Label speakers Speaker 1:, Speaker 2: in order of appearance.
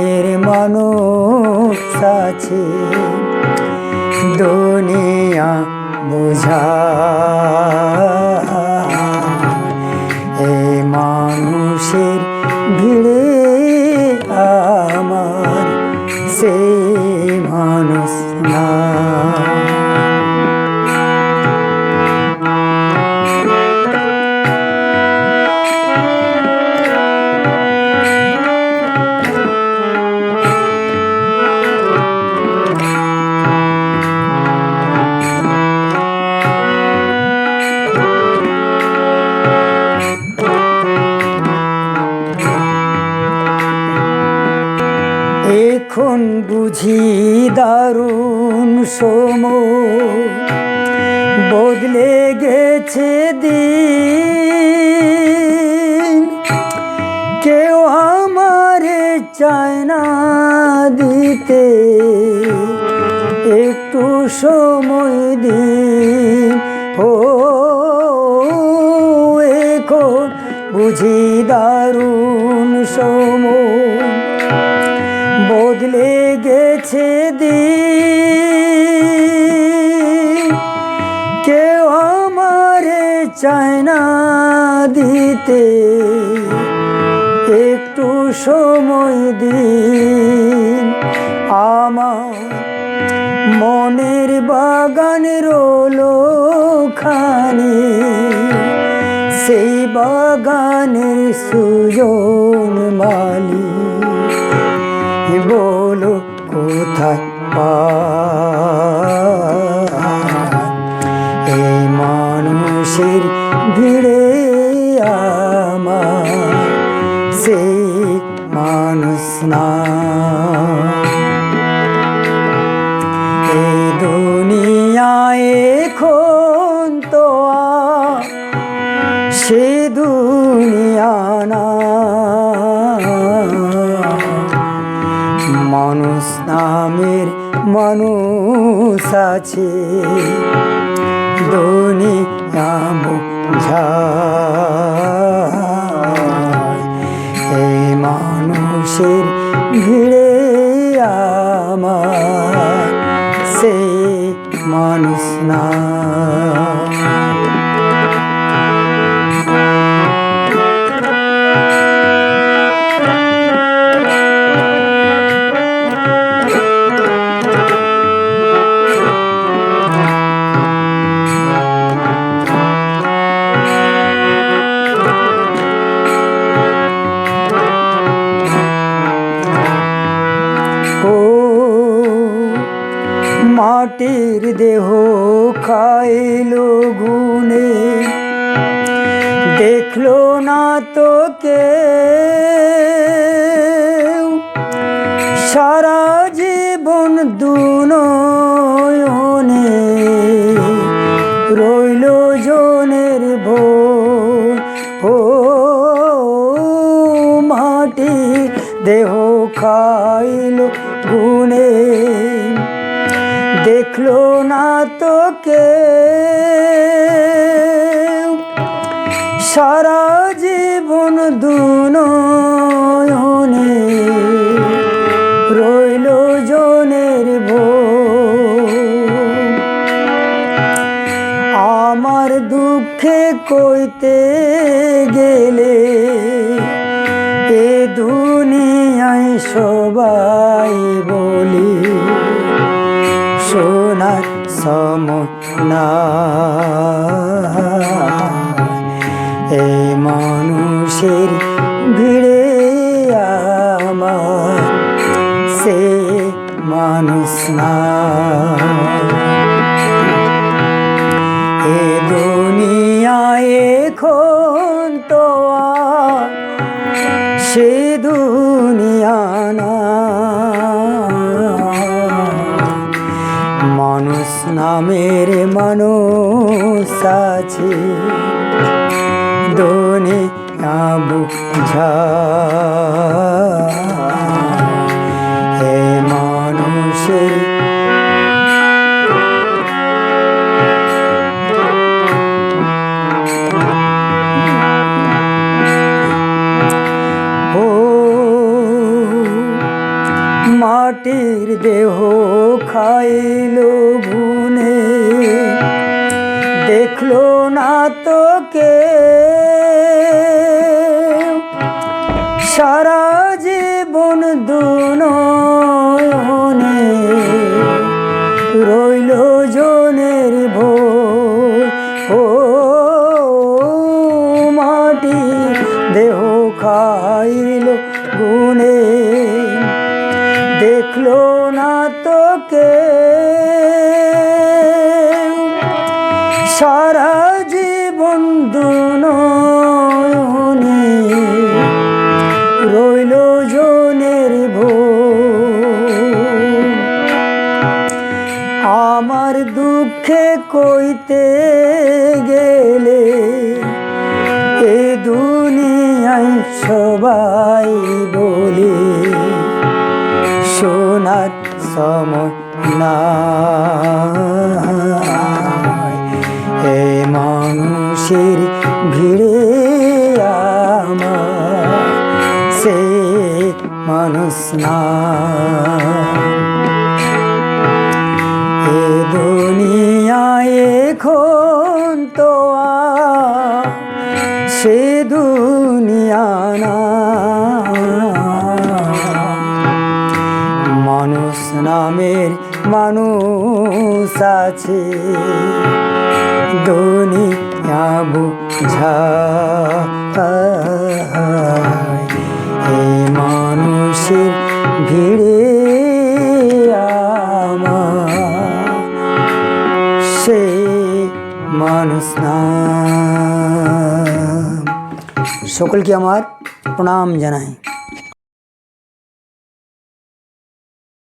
Speaker 1: নামের মানুষ আছে দুনিয়া বোঝা এই মানুষের ভিড়ে আমার সেই মানুষ না। এখন বুঝি দারুণ সময় বদলে গেছে দিন, কেউ আমারে চায় না দিতে একটু সময় দিন। ও এখন বুঝি দারুণ সময় বদলে গেছে দিন, কেউ আমারে চায় না দিতে একটু সময় দিন। আমার মনের বাগান রোলো খানি, সেই বাগানের সুজন মালি বলো কোথায় এই মানুষের ভিড়ে আমার সেই মানুষ না। এই দুনিয়ায় এখন তো সে দুনিয়া না, মানুষ নামের মানুষ আছে দুনিয়া বোঝা এই মানুষের ভিড়ে আমার সেই মানুষ না। মাটির দেহ খাইলো গুনে, দেখলো না তো কেউ সারা জীবন দুনয়নে রইল জনের ভোর। ও মাটির দেহ খাইলো গুনে, দেখলো না তো কেউ সারা জীবন দুনয়নে রইল জনের ভোর। আমার দুঃখে কইতে গেলে এ দুনিয়ায় সবাই বলি সোনার সমনা, এই মানুষের ভিড়ে আমার সে মানুষ না। এ দুনিয়ায় এখন তো সে দুনিয়া না, মানুষ নামের মানুষ আছে দুনিয়া বোঝা হে মানুষের মাটির দেহ খাইল ভুনে, দেখলো না তো কে সারা জীবন দুনয়নে রইল জনের ভোর। ও মাটি দেহ খাইল গুনে, দেখলো না তো কে সারা জীবন দুনয়নে রইল জনের ভোর। আমার দুঃখে কইতে গেলে এ দুনিয়ায় সবাই বলে শোনার সময় নাই। এ মানুষের ভিড়ে আমার সে মানুষ না। এ দুনিয়ায় এখন তো আর সে দুনিয়া না। মানুষ নামের মানুষ আছে দুনিয়া বুঝায়। এই মানুষের ভিড়ে আমার সে মানুষ না। সকলকে আমার প্রণাম জানাই।